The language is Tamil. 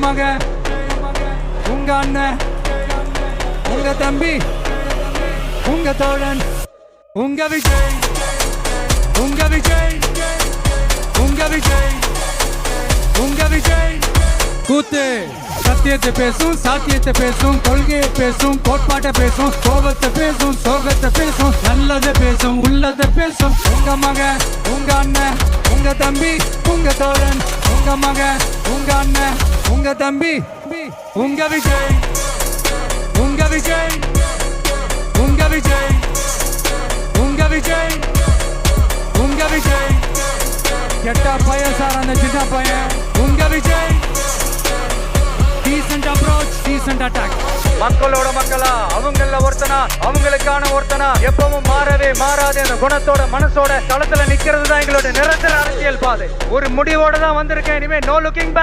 மகன், உங்க அண்ணன், உங்க தம்பி, உங்க தோழன், உங்க விஜய், உங்க விஜய், உங்க விஜய், உங்க விஜய். கூத்து சத்தியத்தை பேசும், சாத்தியத்தை பேசும், கொள்கையை பேசும், கோட்பாட்டை பேசும், கோபத்தை பேசும், சோகத்தை பேசும், நல்லதை பேசும், உள்ளதை பேசும். உங்க மகன், உங்க அண்ணன், உங்க தம்பி, உங்க தோழன், உங்க மகன், உங்க அண்ணன், உங்க தம்பி, உங்க விஜய், உங்க விஜய், உங்க விஜய், உங்க விஜய், உங்க விஜய். கெட்ட பையன் சார் அந்த சின்ன பையன். உங்க Vijay. Decent approach, decent attack. மக்களோட மக்களா, அவங்கள ஒருத்தனா, அவங்களுக்கான ஒருத்தனா, எப்பவும் மாறவே மாறாது அந்த குணத்தோட மனசோட களத்துல நிக்கிறது தான் எங்களோட நிரந்தர அரசியல் பாதை. ஒரு முடிவோட தான் வந்திருக்கேன். இனிமே நோ லுக்கிங் பேக்.